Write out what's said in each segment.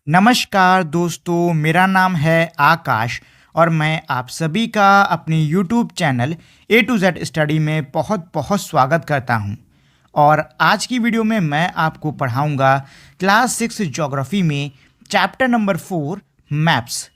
नमस्कार दोस्तों, मेरा नाम है आकाश और मैं आप सभी का अपनी YouTube channel A to Z study में बहुत बहुत स्वागत करता हूं। और आज की वीडियो में मैं आपको पढ़ाऊंगा क्लास 6 ज्योग्राफी में chapter number 4 maps.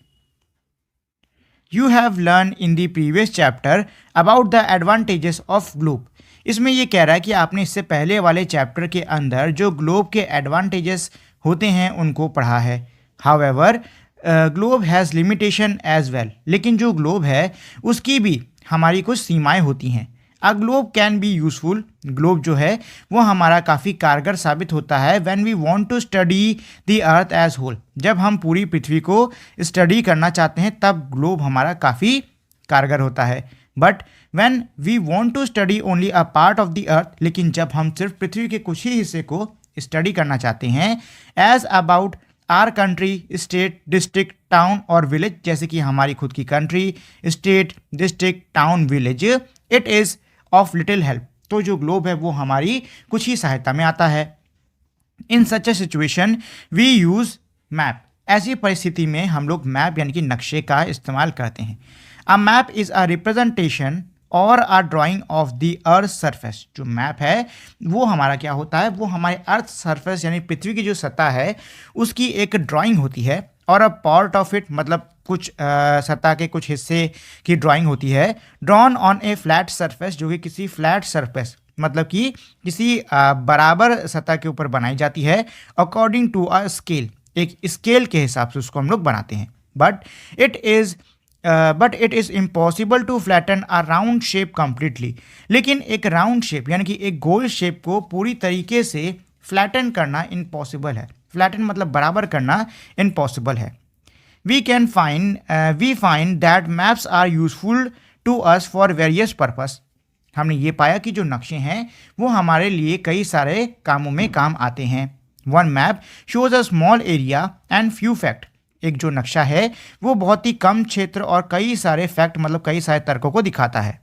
You have learn in the previous chapter about the advantages of globe. इसमें ये कह रहा है कि आपने इससे पहले वाले चैप्टर के अंदर जो ग्लोब के एडवांटेजेस होते हैं उनको पढ़ा है। However globe has limitation as well, लेकिन जो ग्लोब है उसकी भी हमारी कुछ सीमाएं होती हैं। A globe can be useful, globe जो है वो हमारा काफ़ी कारगर साबित होता है when we want to study the earth as whole. जब हम पूरी पृथ्वी को स्टडी करना चाहते हैं तब ग्लोब हमारा काफ़ी कारगर होता है। But when we want to study only a part of the earth, लेकिन जब हम सिर्फ पृथ्वी के कुछ ही हिस्से को स्टडी करना चाहते हैं as about our country, state, district, town और विलेज, जैसे कि हमारी खुद की country, state, district, town, village, it is of little help. तो जो ग्लोब है वो हमारी कुछ ही सहायता में आता है। इन सच ए सिचुएशन वी यूज़ मैप। ऐसी परिस्थिति में हम लोग मैप यानी कि नक्शे का इस्तेमाल करते हैं। A map is a representation or a drawing of the earth surface. जो मैप है वो हमारा क्या होता है, वो हमारे अर्थ सरफेस यानी पृथ्वी की जो सतह है उसकी एक ड्राइंग होती है। और अ पार्ट ऑफ इट मतलब कुछ सतह के कुछ हिस्से की ड्राइंग होती है। Drawn on A flat surface, जो कि किसी फ्लैट सरफेस मतलब कि किसी बराबर सतह के ऊपर बनाई जाती है। अकॉर्डिंग टू अ स्केल, एक स्केल के हिसाब से उसको हम लोग बनाते हैं। But it is impossible to flatten a round shape completely. लेकिन एक राउंड शेप यानी कि एक गोल शेप को पूरी तरीके से फ्लैटन करना इम्पॉसिबल है। फ्लैटन मतलब बराबर करना इम्पॉसिबल है। We find that maps are useful to us for various purpose. हमने ये पाया कि जो नक्शे हैं वो हमारे लिए कई सारे कामों में काम आते हैं। One map shows a small area and few fact. एक जो नक्शा है वो बहुत ही कम क्षेत्र और कई सारे फैक्ट मतलब कई सारे तर्कों को दिखाता है।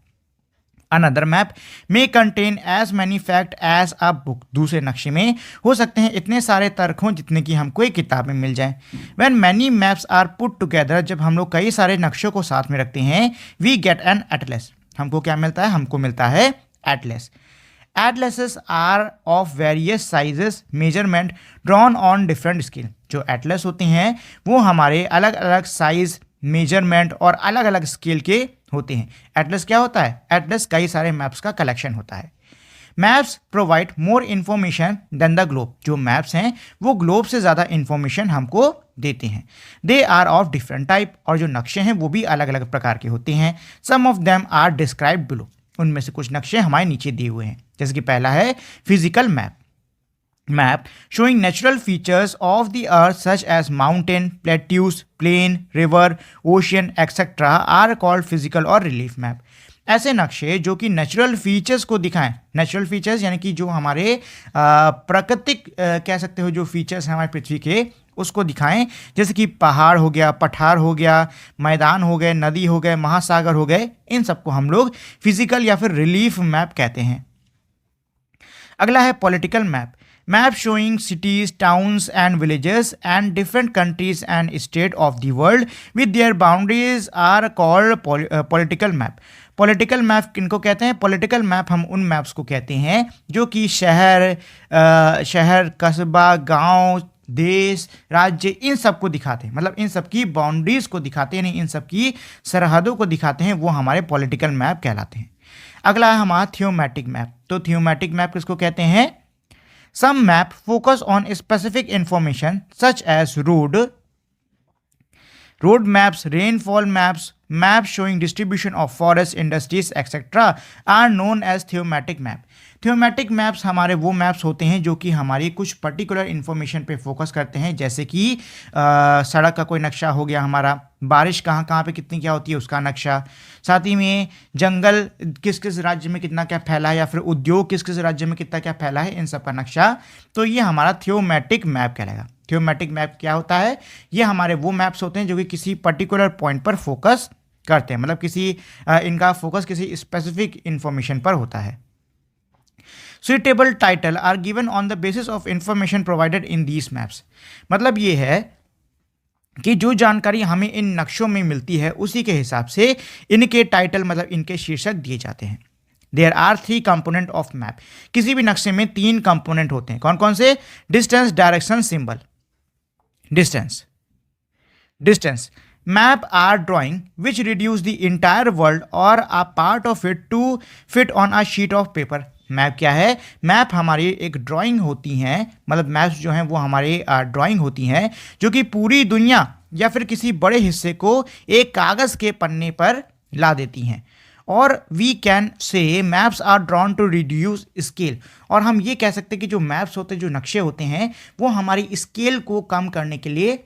Another map may contain as many fact as a book. दूसरे नक्शे में हो सकते हैं इतने सारे तर्क हों जितने कि हमको एक किताब में मिल जाए। When many maps are put together, जब हम लोग कई सारे नक्शों को साथ में रखते हैं, वी गेट एन एटलस। हमको क्या मिलता है, हमको मिलता है atlas. Atlases are of various sizes measurement drawn on different scale. जो एटलस होते हैं वो हमारे अलग अलग साइज, मेजरमेंट और अलग अलग स्केल के होते हैं। एटलस क्या होता है, एटलस कई सारे मैप्स का कलेक्शन होता है। Maps provide more information than the globe. जो मैप्स हैं वो ग्लोब से ज़्यादा इन्फॉर्मेशन हमको देते हैं। They are of different type, और जो नक्शे हैं वो भी अलग अलग प्रकार के होते हैं। Some of them are described below. उनमें से कुछ नक्शे हमारे नीचे दिए हुए हैं। जैसे कि पहला है physical map showing natural features of the earth such as mountain, plateaus, plain, river, ocean, etc. are called physical और relief map। ऐसे नक्शे जो कि नेचुरल फीचर्स को दिखाएं। नेचुरल फीचर्स यानी कि जो हमारे प्राकृतिक कह सकते हो जो फीचर्स हैं हमारी पृथ्वी के, उसको दिखाएं। जैसे कि पहाड़ हो गया, पठार हो गया, मैदान हो गए, नदी हो गए, महासागर हो गए, इन सबको हम लोग फिजिकल या फिर रिलीफ मैप कहते हैं। अगला है political map showing cities, towns and villages and different countries and state of the world with their boundaries are called political map। Political map किनको कहते हैं, पॉलिटिकल मैप हम उन मैप्स को कहते हैं जो कि शहर, कस्बा, गांव, देश, राज्य, इन सब को दिखाते हैं। मतलब इन सब की बाउंड्रीज को दिखाते हैं, इन सब की सरहदों को दिखाते हैं, वो हमारे पॉलिटिकल मैप कहलाते हैं। अगला है हमारा थियोमेटिक मैप। तो थियोमेटिक मैप किसको कहते हैं, some map focus on specific information such as road maps, rainfall maps showing distribution of forests, industries, etc. are known as thematic map। Thematic maps हमारे वो मैप्स होते हैं जो कि हमारी कुछ पर्टिकुलर इन्फॉर्मेशन पे फोकस करते हैं। जैसे कि सड़क का कोई नक्शा हो गया हमारा, बारिश कहाँ कहाँ पे कितनी क्या होती है उसका नक्शा, साथ ही में जंगल किस किस राज्य में कितना क्या फैला है या फिर उद्योग किस किस राज्य में कितना क्या फैला है, इन सब का नक्शा। तो ये हमारा थियोमेटिक मैप कहलाएगा। थियोमेटिक मैप क्या होता है, ये हमारे वो मैप्स होते हैं जो कि किसी पर्टिकुलर पॉइंट पर फोकस करते हैं, मतलब किसी इनका फोकस किसी स्पेसिफिक इंफॉर्मेशन पर होता है। Suitable title are given on the basis of information provided in these maps. मतलब ये है कि जो जानकारी हमें इन नक्शों में मिलती है उसी के हिसाब से इनके टाइटल मतलब इनके शीर्षक दिए जाते हैं। There are 3 component of map. किसी भी नक्शे में 3 कंपोनेंट होते हैं। कौन कौन से? Distance, direction, symbol. Distance map are drawing which reduce the entire world or a part of it to fit on a sheet of paper. Map क्या है? मैप हमारी एक ड्राइंग होती हैं, मतलब मैप्स जो हैं वो हमारे ड्राइंग होती हैं जो कि पूरी दुनिया या फिर किसी बड़े हिस्से को एक कागज़ के पन्ने पर ला देती हैं। और we can say maps are drawn to reduce scale. और हम ये कह सकते हैं कि जो मैप्स होते हैं, जो नक्शे होते हैं, वो हमारी स्केल को कम करने के लिए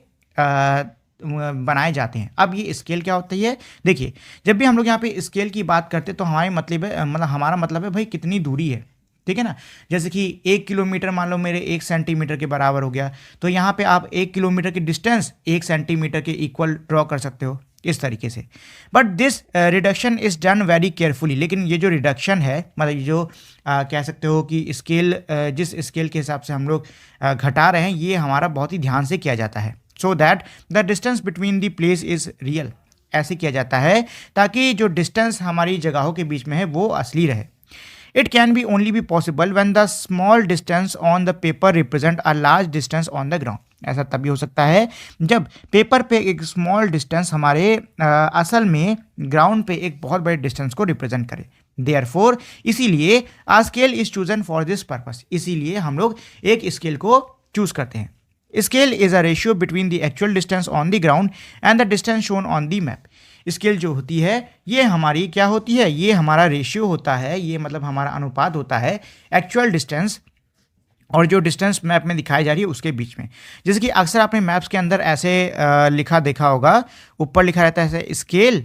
बनाए जाते हैं। अब ये स्केल क्या होती है? देखिए, जब भी हम लोग यहाँ पे स्केल की बात करते हैं तो हमारे मतलब है, मतलब हमारा मतलब है भाई कितनी दूरी है, ठीक है ना। जैसे कि 1 किलोमीटर मान लो मेरे 1 सेंटीमीटर के बराबर हो गया, तो यहाँ पे आप 1 किलोमीटर की डिस्टेंस 1 सेंटीमीटर के इक्वल ड्रॉ कर सकते हो इस तरीके से। But this reduction is done very carefully. लेकिन ये जो रिडक्शन है, मतलब ये जो कह सकते हो कि स्केल, जिस स्केल के हिसाब से हम लोग घटा रहे हैं, ये हमारा बहुत ही ध्यान से किया जाता है। So that the distance between the place is real. ऐसे किया जाता है ताकि जो डिस्टेंस हमारी जगहों के बीच में है वो असली रहे। It can be only be possible when the small distance on the paper represent a large distance on the ground. ऐसा तभी हो सकता है जब पेपर पे एक स्मॉल डिस्टेंस हमारे असल में ग्राउंड पे एक बहुत बड़े डिस्टेंस को रिप्रेजेंट करे। देयरफॉर इसीलिए a scale is chosen for this purpose. इसीलिए हम लोग एक स्केल को चूज करते हैं। Scale is a ratio between the actual distance on the ground and the distance shown on the map. Scale जो होती है ये हमारी क्या होती है? ये हमारा रेशियो होता है, ये मतलब हमारा अनुपात होता है एक्चुअल डिस्टेंस और जो डिस्टेंस मैप में दिखाई जा रही है उसके बीच में। जैसे कि अक्सर आपने मैप्स के अंदर ऐसे लिखा देखा होगा, ऊपर लिखा रहता है ऐसे स्केल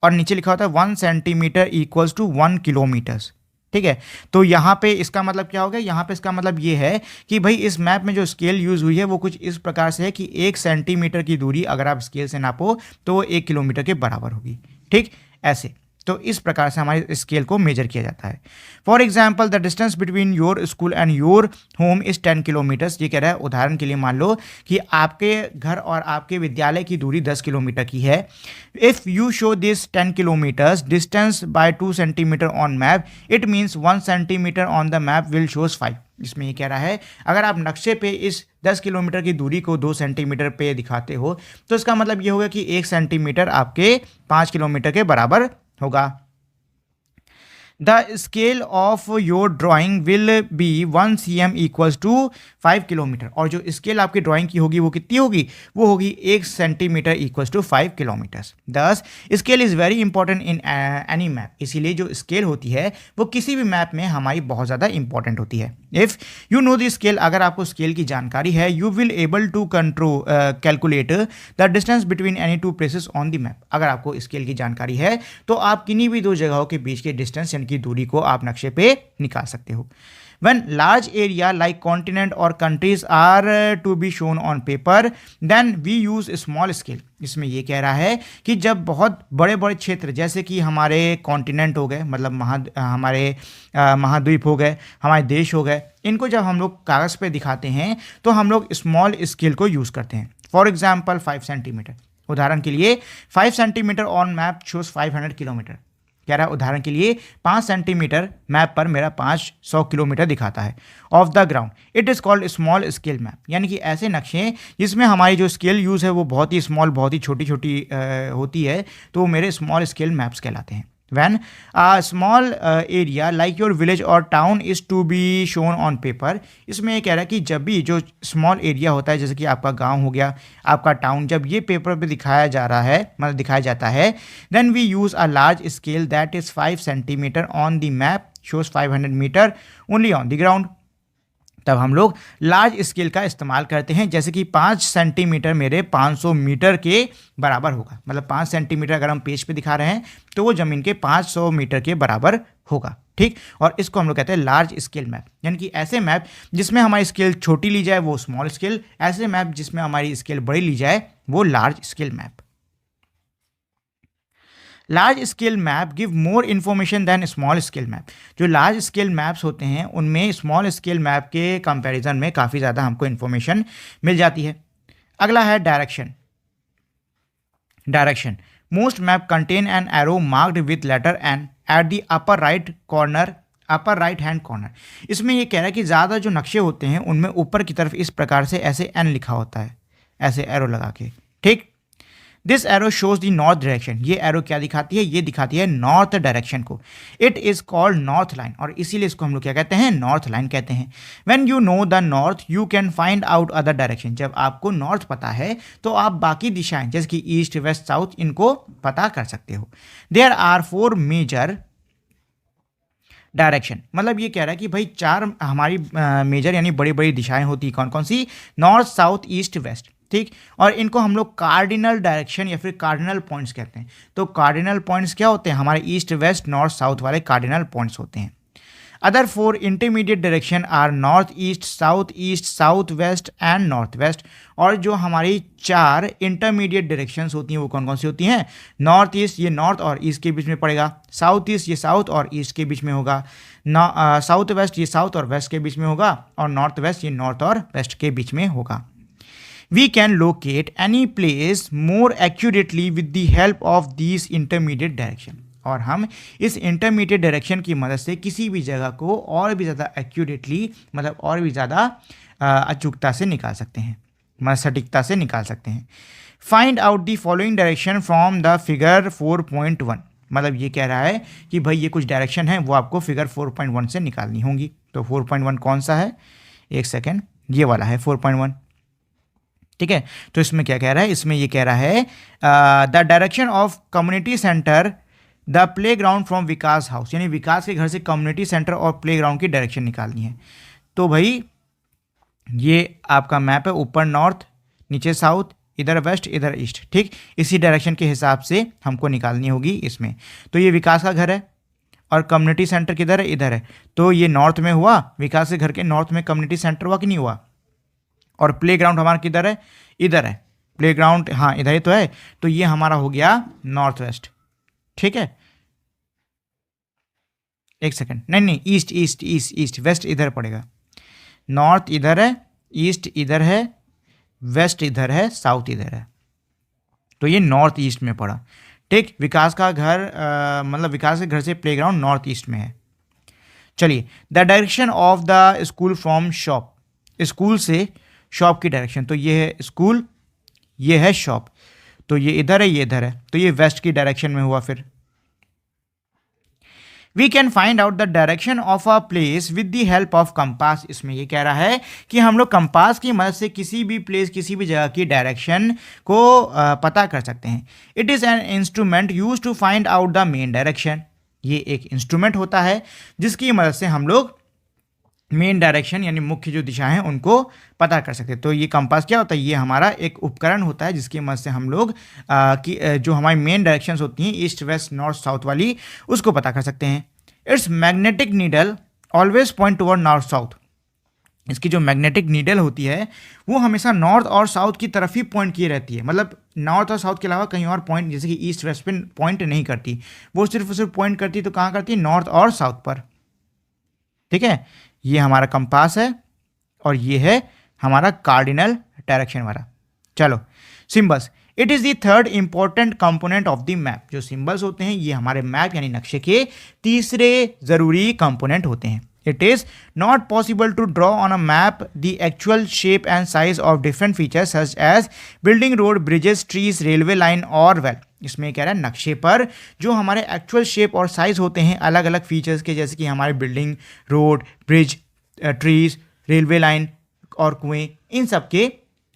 और नीचे लिखा होता है 1 सेंटीमीटर इक्वल्स टू 1 किलोमीटर्स, ठीक है। तो यहाँ पे इसका मतलब क्या हो गया? यहाँ पे इसका मतलब ये है कि भाई इस मैप में जो स्केल यूज़ हुई है वो कुछ इस प्रकार से है कि 1 सेंटीमीटर की दूरी अगर आप स्केल से नापो तो वो 1 किलोमीटर के बराबर होगी, ठीक ऐसे। तो इस प्रकार से हमारे स्केल को मेजर किया जाता है। For example the distance between your school and your home is 10 kilometres. ये कह रहा है, उदाहरण के लिए मान लो कि आपके घर और आपके विद्यालय की दूरी 10 किलोमीटर की है। If you show this 10 kilometres distance by 2 centimetre on map, it means 1 centimetre on the map will shows 5। इसमें ये कह रहा है अगर आप नक्शे पे इस 10 किलोमीटर की दूरी को 2 सेंटीमीटर पे दिखाते हो तो इसका मतलब ये होगा कि 1 सेंटीमीटर आपके 5 किलोमीटर के बराबर होगा। The scale of your drawing will be 1 cm equals to 5 kilometre. और जो स्केल आपकी ड्राइंग की होगी वो कितनी होगी? वो होगी 1 सेंटीमीटर इक्वल्स टू 5 किलोमीटर्स। दस scale is very important in any map. इसीलिए जो स्केल होती है वो किसी भी मैप में हमारी बहुत ज़्यादा इंपॉर्टेंट होती है। If you know the scale, अगर आपको स्केल की जानकारी है, you will able to control calculate the distance between any 2 places on the map. अगर आपको स्केल की जानकारी है तो आप किन्हीं भी 2 जगहों के बीच के डिस्टेंस यानी कि दूरी को आप नक्शे पे निकाल सकते हो। When large area like continent or countries are to be shown on paper, then we use a small scale। इसमें ये कह रहा है कि जब बहुत बड़े बड़े क्षेत्र जैसे कि हमारे कॉन्टिनेंट हो गए, मतलब हमारे महाद्वीप हो गए, हमारे देश हो गए, इनको जब हम लोग कागज़ पे दिखाते हैं तो हम लोग स्मॉल स्केल को यूज़ करते हैं। For example 5 centimetre. उदाहरण के लिए 5 centimetre on map shows 500 kilometre. कह रहा है उदाहरण के लिए 5 सेंटीमीटर मैप पर मेरा 500 किलोमीटर दिखाता है of the ground. It is called small scale map. यानी कि ऐसे नक्शे जिसमें हमारी जो स्केल यूज़ है वो बहुत ही स्मॉल, बहुत ही छोटी छोटी होती है, तो वो मेरे स्मॉल स्केल मैप्स कहलाते हैं। When a small area like your village or town is to be shown on paper, इसमें ये कह रहा है कि जब भी जो स्मॉल एरिया होता है जैसे कि आपका गांव हो गया, आपका टाउन, जब ये पेपर पे दिखाया जा रहा है, मतलब दिखाया जाता है, then we use a large scale that is 5 centimeter on the map shows 500 meter only on the ground। तब हम लोग लार्ज स्केल का इस्तेमाल करते हैं, जैसे कि 5 सेंटीमीटर मेरे 500 मीटर के बराबर होगा। मतलब 5 सेंटीमीटर अगर हम पेज पे दिखा रहे हैं तो वो ज़मीन के 500 मीटर के बराबर होगा, ठीक। और इसको हम लोग कहते हैं लार्ज स्केल मैप। यानी कि ऐसे मैप जिसमें हमारी स्केल छोटी ली जाए वो स्मॉल स्केल, ऐसे मैप जिसमें हमारी स्केल बड़ी ली जाए वो large scale map. Large scale map give more information than small scale map. जो लार्ज स्केल मैप्स होते हैं उनमें स्मॉल स्केल मैप के कंपैरिजन में काफ़ी ज़्यादा हमको इन्फॉर्मेशन मिल जाती है। अगला है direction. Direction, most map contain an arrow marked with letter N at the upper right corner, upper right hand corner. इसमें ये कह रहा है कि ज़्यादा जो नक्शे होते हैं उनमें ऊपर की तरफ इस प्रकार से ऐसे एन लिखा होता है, ऐसे एरो लगा के, ठीक। This arrow shows the north direction, ये एरो क्या दिखाती है, ये दिखाती है नॉर्थ डायरेक्शन को। It is called north line, और इसीलिए इसको हम लोग क्या कहते हैं, नॉर्थ लाइन कहते हैं। When you know the north you can find out other direction, जब आपको नॉर्थ पता है तो आप बाकी दिशाएं जैसे कि ईस्ट वेस्ट साउथ इनको पता कर सकते हो। देयर आर 4 मेजर डायरेक्शन, मतलब ये कह रहा है कि भाई 4 हमारी मेजर यानी बड़ी बड़ी दिशाएं होती हैं, कौन कौन सी, नॉर्थ साउथ ईस्ट वेस्ट, ठीक। और इनको हम लोग कार्डिनल डायरेक्शन या फिर कार्डिनल पॉइंट्स कहते हैं। तो कार्डिनल पॉइंट्स क्या होते हैं, हमारे ईस्ट वेस्ट नॉर्थ साउथ वाले कार्डिनल पॉइंट्स होते हैं। Other 4 intermediate direction are north east, south west and north west. और जो हमारी 4 इंटरमीडिएट डायरेक्शंस होती हैं वो कौन कौन सी होती हैं, नॉर्थ ईस्ट, ये नॉर्थ और ईस्ट के बीच में पड़ेगा, साउथ ईस्ट ये साउथ और ईस्ट के बीच में होगा, साउथ वेस्ट ये साउथ और वेस्ट के बीच में होगा, और नॉर्थ वेस्ट ये नॉर्थ और वेस्ट के बीच में होगा। We can locate any place more accurately with the help of these intermediate direction, और हम इस इंटरमीडिएट डायरेक्शन की मदद से किसी भी जगह को और भी ज़्यादा एक्यूरेटली, मतलब और भी ज़्यादा अचूकता से निकाल सकते हैं, मतलब सटीकता से निकाल सकते हैं। Find out the following direction from the figure 4.1, मतलब ये कह रहा है कि भाई ये कुछ डायरेक्शन है वो आपको फिगर 4.1 से निकालनी होंगी। तो 4.1 कौन सा है, एक सेकेंड, ये वाला है 4.1, ठीक है। तो इसमें क्या कह रहा है, इसमें ये कह रहा है the direction of community centre the play ground from Vikas house, यानी विकास के घर से कम्युनिटी सेंटर और प्ले ग्राउंड की डायरेक्शन निकालनी है। तो भाई ये आपका मैप है, ऊपर नॉर्थ, नीचे साउथ, इधर वेस्ट, इधर ईस्ट, ठीक। इसी डायरेक्शन के हिसाब से हमको निकालनी होगी इसमें। तो ये विकास का घर है और कम्युनिटी सेंटर किधर है, इधर है। तो ये नॉर्थ में हुआ, विकास के घर के नॉर्थ में कम्युनिटी सेंटर हुआ कि नहीं हुआ, और प्ले ग्राउंड हमारा किधर है, इधर है प्ले ग्राउंड, हाँ इधर ही तो है। तो ये हमारा हो गया नॉर्थ वेस्ट, ठीक है। एक सेकंड, नहीं east east east east, west इधर पड़ेगा, नॉर्थ इधर है, ईस्ट इधर है, वेस्ट इधर है, साउथ इधर है। तो ये नॉर्थ ईस्ट में पड़ा, ठीक। विकास का घर मतलब विकास के घर से प्ले ग्राउंड नॉर्थ ईस्ट में है। चलिए, the direction of the school from shop, school से शॉप की डायरेक्शन, तो ये है स्कूल, ये है शॉप, तो ये इधर है, ये इधर है, तो ये वेस्ट की डायरेक्शन में हुआ। फिर we can find out the direction of a place with the help of compass, इसमें ये कह रहा है कि हम लोग कंपास की मदद से किसी भी प्लेस, किसी भी जगह की डायरेक्शन को पता कर सकते हैं। It is an instrument use to find out the main direction, ये एक इंस्ट्रूमेंट होता है जिसकी मदद से हम लोग मेन डायरेक्शन यानी मुख्य जो दिशा हैं उनको पता कर सकते हैं। तो ये कंपास क्या होता है, ये हमारा एक उपकरण होता है जिसकी मदद से हम लोग जो हमारी मेन डायरेक्शंस होती हैं ईस्ट वेस्ट नॉर्थ साउथ वाली, उसको पता कर सकते हैं। It's magnetic needle always point toward north south, इसकी जो मैग्नेटिक नीडल होती है वो हमेशा नॉर्थ और साउथ की तरफ ही पॉइंट किए रहती है, मतलब नॉर्थ और साउथ के अलावा कहीं और पॉइंट जैसे कि ईस्ट वेस्ट पे पॉइंट नहीं करती, वो सिर्फ पॉइंट करती है तो कहाँ करती है, नॉर्थ और साउथ पर, ठीक है। ये हमारा कंपास है और ये है हमारा कार्डिनल डायरेक्शन वाला। चलो, symbols, it is the third important component of the map, जो सिंबल्स होते हैं ये हमारे मैप यानी नक्शे के तीसरे ज़रूरी कंपोनेंट होते हैं। It is not possible to draw on a map the actual shape and size of different features such as building, road, bridges, trees, railway line और well। इसमें कह रहा है नक्शे पर जो हमारे एक्चुअल शेप और साइज होते हैं अलग अलग फीचर्स के, जैसे कि हमारे building, road, bridge, trees, railway line और कुएं, इन सब के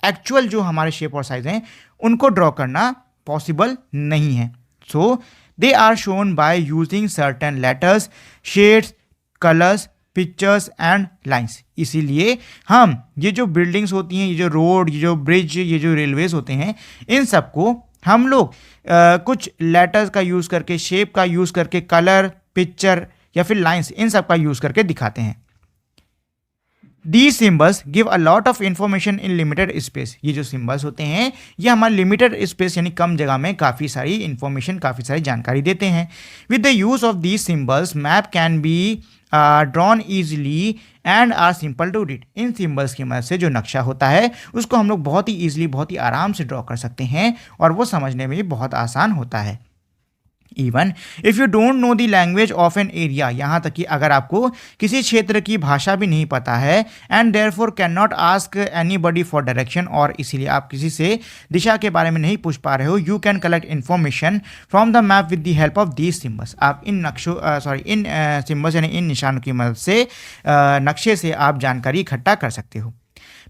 एक्चुअल जो हमारे शेप और साइज हैं उनको ड्रॉ करना पॉसिबल नहीं है। So they are shown by using certain letters, shades, colours, pictures and lines. इसीलिए हम ये जो बिल्डिंग्स होती हैं, ये जो रोड, ये जो ब्रिज, ये जो रेलवेज होते हैं, इन सबको हम लोग कुछ लेटर्स का यूज़ करके, शेप का यूज़ करके, कलर, पिक्चर या फिर लाइंस, इन सब का यूज़ करके दिखाते हैं। These symbols give a lot of information in limited space। ये जो सिम्बल्स होते हैं ये हमारे लिमिटेड स्पेस यानी कम जगह में काफ़ी सारी इंफॉर्मेशन, काफ़ी सारी जानकारी देते हैं। With the use of these symbols, map can be drawn easily and are simple to read. इन सिंबल्स की मदद से जो नक्शा होता है उसको हम लोग बहुत ही ईजिली, बहुत ही आराम से ड्रॉ कर सकते हैं और वो समझने में भी बहुत आसान होता है। Even if you don't know the language of an area, यहाँ तक कि अगर आपको किसी क्षेत्र की भाषा भी नहीं पता है, and therefore can not ask anybody for direction, और इसीलिए आप किसी से दिशा के बारे में नहीं पूछ पा रहे हो, you can collect information from the map with the help of these symbols. आप इन इन सिम्बल्स यानी इन निशानों की मदद से नक्शे से आप जानकारी इकट्ठा कर सकते हो।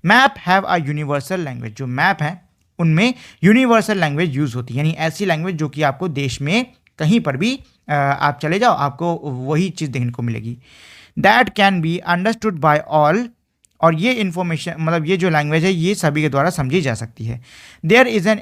Map have a universal language, जो मैप है उनमें यूनिवर्सल लैंग्वेज यूज होती है, यानी ऐसी लैंग्वेज जो कि आपको देश में कहीं पर भी आप चले जाओ आपको वही चीज़ देखने को मिलेगी। That can be understood by all, और ये इन्फॉर्मेशन मतलब ये जो लैंग्वेज है ये सभी के द्वारा समझी जा सकती है। There is an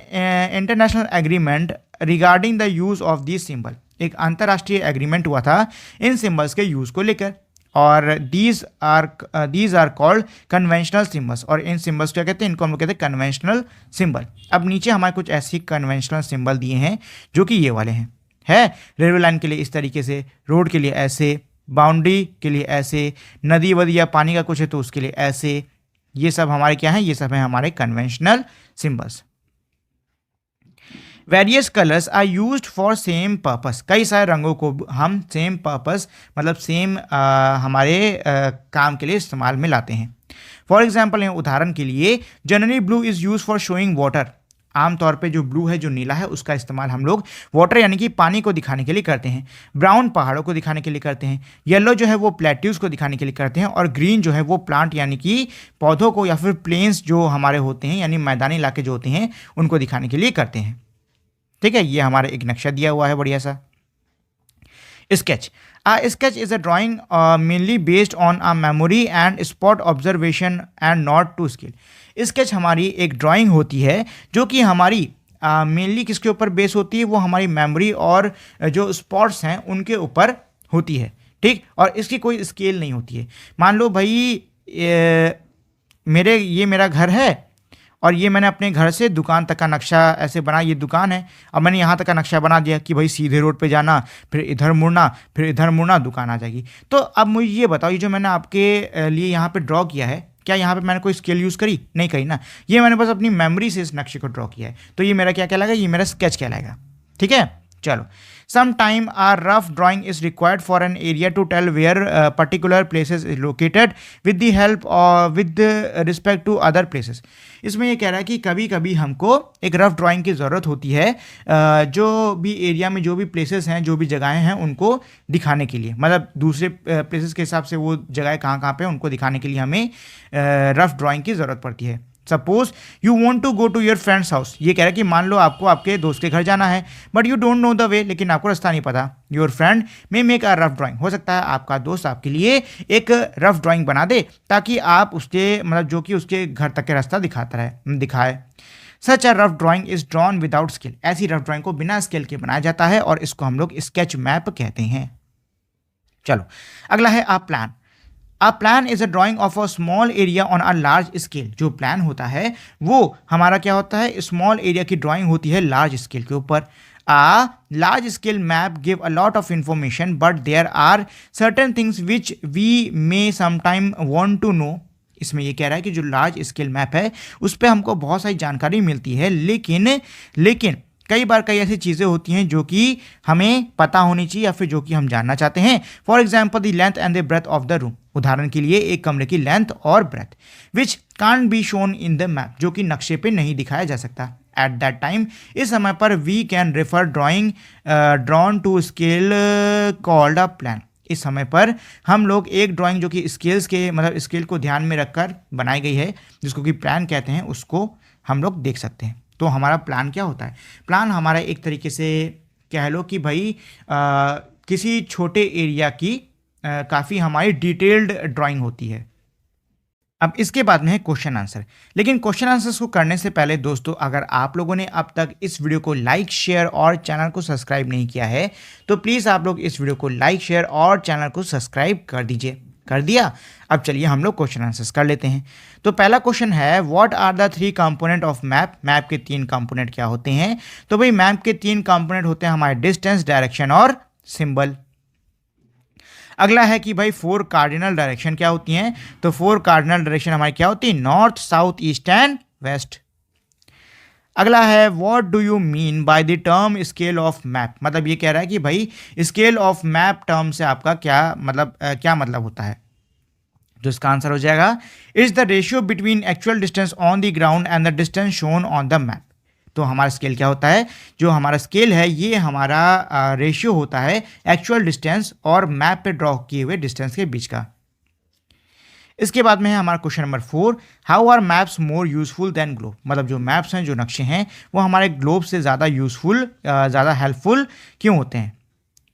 international agreement regarding the use of this symbol, एक अंतर्राष्ट्रीय एग्रीमेंट हुआ था इन सिंबल्स के यूज़ को लेकर, और these are called conventional symbols, और इन सिम्बल्स क्या कहते हैं, इनको हम लोग कहते हैं कन्वेंशनल सिंबल। अब नीचे हमारे कुछ ऐसी कन्वेंशनल सिंबल दिए हैं जो कि ये वाले हैं, है रेलवे लाइन के लिए इस तरीके से, रोड के लिए ऐसे, बाउंड्री के लिए ऐसे, नदी वदी या पानी का कुछ है तो उसके लिए ऐसे, ये सब हमारे क्या हैं, ये सब हैं हमारे conventional symbols. Various colours are used for same purpose, कई सारे रंगों को हम सेम पर्पस मतलब सेम हमारे काम के लिए इस्तेमाल में लाते हैं। फॉर एग्जाम्पल, उदाहरण के लिए generally blue is use for showing water, आमतौर पे जो ब्लू है, जो नीला है, उसका इस्तेमाल हम लोग वाटर यानी कि पानी को दिखाने के लिए करते हैं। ब्राउन पहाड़ों को दिखाने के लिए करते हैं। येलो जो है वो प्लेट्यूज को दिखाने के लिए करते हैं, और ग्रीन जो है वो प्लांट यानी कि पौधों को या फिर प्लेन्स जो हमारे होते हैं यानी मैदानी इलाके जो होते हैं उनको दिखाने के लिए करते हैं। ठीक है, ये हमारा एक नक्शा दिया हुआ है बढ़िया सा। Sketch, sketch is a drawing mainly based on a memory and spot observation and not to scale। Sketch हमारी एक ड्राइंग होती है जो कि हमारी मेनली किसके ऊपर बेस होती है, वो हमारी मेमोरी और जो स्पॉट्स हैं उनके ऊपर होती है। ठीक, और इसकी कोई स्केल नहीं होती है। मान लो भाई ये मेरा घर है और ये मैंने अपने घर से दुकान तक का नक्शा ऐसे बना, ये दुकान है, अब मैंने यहाँ तक का नक्शा बना दिया कि भाई सीधे रोड पे जाना, फिर इधर मुड़ना, फिर इधर मुड़ना, दुकान आ जाएगी। तो अब मुझे ये बताओ, ये जो मैंने आपके लिए यहाँ पे ड्रॉ किया है, क्या यहाँ पे मैंने कोई स्केल यूज़ करी? नहीं करी ना, ये मैंने बस अपनी मेमोरी से इस नक्शे को ड्रॉ किया है, तो ये मेरा क्या कहलाएगा, ये मेरा स्केच कहलाएगा। ठीक है, चलो। Sometime a rough drawing is required for an area to tell where particular places is located with the help of with respect to other places। इसमें ये कह रहा है कि कभी कभी हमको एक रफ ड्राइंग की ज़रूरत होती है जो भी एरिया में जो भी प्लेसेस हैं, जो भी जगहें हैं, उनको दिखाने के लिए, मतलब दूसरे प्लेसेस के हिसाब से वो जगह कहाँ पे उनको दिखाने के लिए हमें रफ ड्राइंग की ज़रूरत पड़ती है। Suppose you want to go to your friends house, ये कह रहा है कि मान लो आपको आपके दोस्त के घर जाना है, but you don't know the way, लेकिन आपको रास्ता नहीं पता। Your friend may make a rough drawing, हो सकता है आपका दोस्त आपके लिए एक रफ ड्राइंग बना दे ताकि आप उसके मतलब जो कि उसके घर तक का रास्ता दिखाए। Such a rough drawing is drawn without scale, ऐसी रफ ड्राइंग को बिना स्केल के बनाया जाता है और इसको हम लोग स्केच मैप कहते हैं। चलो, अगला है आ plan. A plan is a drawing of a small area on a large scale। जो प्लान होता है वो हमारा क्या होता है, स्मॉल एरिया की ड्राइंग होती है लार्ज स्केल के ऊपर। A large scale map give a lot of information but there are certain things which we may sometime want to know। इसमें ये कह रहा है कि जो लार्ज स्केल मैप है उस पर हमको बहुत सारी जानकारी मिलती है, लेकिन कई बार कई ऐसी चीज़ें होती हैं जो कि हमें पता होनी चाहिए या फिर जो कि हम जानना चाहते हैं। For example the length and the breadth of the room, उदाहरण के लिए एक कमरे की लेंथ और breadth, which can't be shown in the map, जो कि नक्शे पे नहीं दिखाया जा सकता। एट दैट टाइम, इस समय पर we can refer drawing drawn to scale called a plan. इस समय पर हम लोग एक ड्राइंग जो कि स्केल्स के मतलब स्केल को ध्यान में रखकर बनाई गई है, जिसको कि प्लान कहते हैं, उसको हम लोग देख सकते हैं। तो हमारा प्लान क्या होता है, प्लान हमारा एक तरीके से कह लो कि भाई किसी छोटे एरिया की काफ़ी हमारी डिटेल्ड ड्राइंग होती है। अब इसके बाद में है क्वेश्चन आंसर, लेकिन क्वेश्चन आंसर्स को करने से पहले दोस्तों, अगर आप लोगों ने अब तक इस वीडियो को लाइक, शेयर और चैनल को सब्सक्राइब नहीं किया है तो प्लीज़ आप लोग इस वीडियो को लाइक, शेयर और चैनल को सब्सक्राइब कर दीजिए। कर दिया? अब चलिए हम लोग क्वेश्चन आंसर्स कर लेते हैं। तो पहला क्वेश्चन है, what are the 3 component of map. Map के 3 कंपोनेंट क्या होते हैं? तो भाई मैप के 3 कंपोनेंट होते हैं हमारे डिस्टेंस, डायरेक्शन और सिंबल। अगला है कि भाई 4 कार्डिनल डायरेक्शन क्या होती हैं, तो 4 कार्डिनल डायरेक्शन हमारी क्या होती है, north, south, east and west. अगला है what do you mean by the term scale of map, मतलब ये कह रहा है कि भाई स्केल ऑफ मैप टर्म से आपका क्या मतलब होता है। तो इसका आंसर हो जाएगा is the ratio between actual distance on the ground and the distance shown on the map. तो हमारा स्केल क्या होता है, जो हमारा स्केल है ये हमारा रेशियो होता है एक्चुअल डिस्टेंस और मैप पे ड्रॉ किए हुए डिस्टेंस के बीच का। इसके बाद में है हमारा question number 4, how are maps more useful then globe, मतलब जो मैप्स हैं, जो नक्शे हैं, वो हमारे ग्लोब से ज़्यादा यूजफुल, ज़्यादा हेल्पफुल क्यों होते हैं,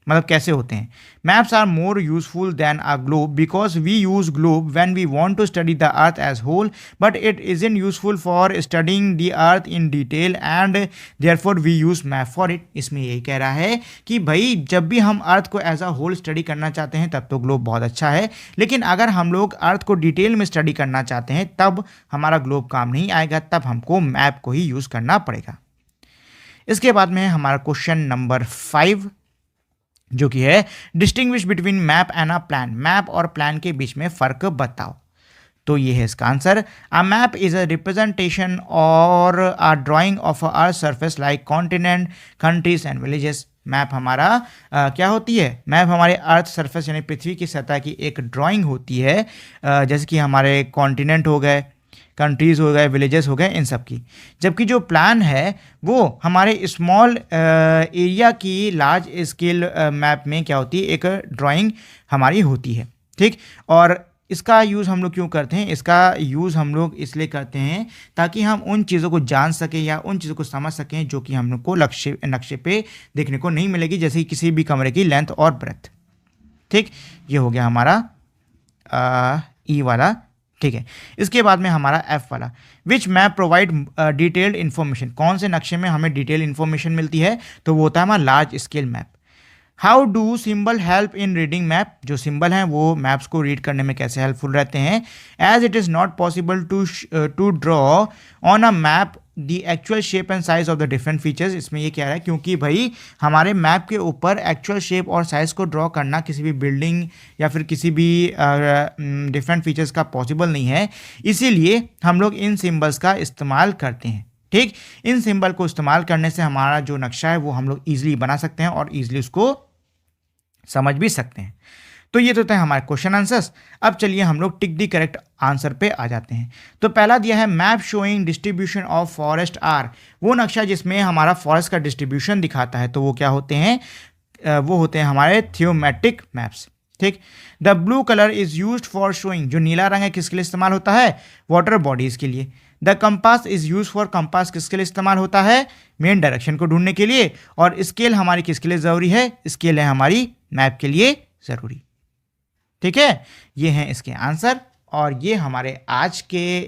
मतलब कैसे होते हैं। Maps are more useful than a globe because we use globe when we want to study the earth as whole but it isn't useful for studying the earth in detail and therefore we use map for it. इसमें यही कह रहा है कि भाई जब भी हम अर्थ को एज अ होल स्टडी करना चाहते हैं तब तो ग्लोब बहुत अच्छा है, लेकिन अगर हम लोग अर्थ को डिटेल में स्टडी करना चाहते हैं तब हमारा ग्लोब काम नहीं आएगा, तब हमको मैप को ही यूज़ करना पड़ेगा। इसके बाद में है हमारा क्वेश्चन नंबर 5, जो कि है distinguish between map and a plan, map और प्लान के बीच में फ़र्क बताओ। तो ये है इसका answer, a map is a representation or a drawing of a earth surface like continent, countries and villages. Map हमारा क्या होती है, मैप हमारे अर्थ सरफेस यानी पृथ्वी की सतह की एक ड्राइंग होती है, जैसे कि हमारे कॉन्टिनेंट हो गए, कंट्रीज़ हो गए, विलेजेस हो गए, इन सब की। जबकि जो प्लान है वो हमारे स्मॉल एरिया की लार्ज स्केल मैप में क्या होती है, एक ड्राइंग हमारी होती है, ठीक। और इसका यूज़ हम लोग क्यों करते हैं, इसका यूज़ हम लोग इसलिए करते हैं ताकि हम उन चीज़ों को जान सकें या उन चीज़ों को समझ सकें जो कि हम लोग को नक्शे पे देखने को नहीं मिलेगी, जैसे कि किसी भी कमरे की लेंथ और ब्रेथ, ठीक। ये हो गया हमारा ई वाला, ठीक है। इसके बाद में हमारा एफ वाला, विच मैप प्रोवाइड डिटेल्ड इन्फॉर्मेशन, कौन से नक्शे में हमें डिटेल इन्फॉर्मेशन मिलती है, तो वो होता है हमारा large scale map. How do symbol help in reading map, जो सिंबल हैं वो मैप्स को रीड करने में कैसे हेल्पफुल रहते हैं। As it is not possible to draw on a map the actual shape and size of the different features. इसमें ये क्या है, क्योंकि भाई हमारे मैप के ऊपर एक्चुअल शेप और साइज को ड्रॉ करना किसी भी बिल्डिंग या फिर किसी भी डिफरेंट फीचर्स का पॉसिबल नहीं है, इसीलिए हम लोग इन सिंबल्स का इस्तेमाल करते हैं, ठीक। इन सिंबल को इस्तेमाल करने से हमारा जो नक्शा है वो हम लोग ईजिली बना सकते हैं और ईजिली उसको समझ भी सकते हैं। तो ये तो थे हमारे क्वेश्चन आंसर्स। अब चलिए हम लोग टिक दी करेक्ट आंसर पे आ जाते हैं। तो पहला दिया है map showing distribution of forest are, वो नक्शा जिसमें हमारा फॉरेस्ट का डिस्ट्रीब्यूशन दिखाता है, तो वो क्या होते हैं, वो होते हैं हमारे थियोमेटिक मैप्स, ठीक। The blue colour is used for showing, जो नीला रंग है किसके लिए इस्तेमाल होता है, वाटर बॉडीज के लिए। The compass is use for, compass किसके लिए इस्तेमाल होता है, मेन डायरेक्शन को ढूंढने के लिए। और स्केल हमारी किसके लिए ज़रूरी है, स्केल है हमारी मैप के लिए ज़रूरी, ठीक है। ये हैं इसके आंसर और ये हमारे आज के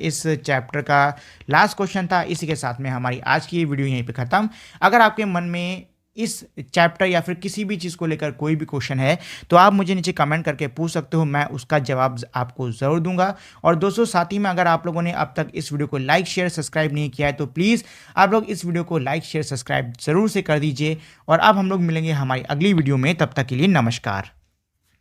इस चैप्टर का लास्ट क्वेश्चन था। इसी के साथ में हमारी आज की वीडियो यहीं पे ख़त्म। अगर आपके मन में इस चैप्टर या फिर किसी भी चीज़ को लेकर कोई भी क्वेश्चन है तो आप मुझे नीचे कमेंट करके पूछ सकते हो, मैं उसका जवाब आपको ज़रूर दूंगा। और दोस्तों साथ ही में अगर आप लोगों ने अब तक इस वीडियो को लाइक शेयर सब्सक्राइब नहीं किया है तो प्लीज़ आप लोग इस वीडियो को लाइक शेयर सब्सक्राइब ज़रूर से कर दीजिए। और अब हम लोग मिलेंगे हमारी अगली वीडियो में, तब तक के लिए नमस्कार।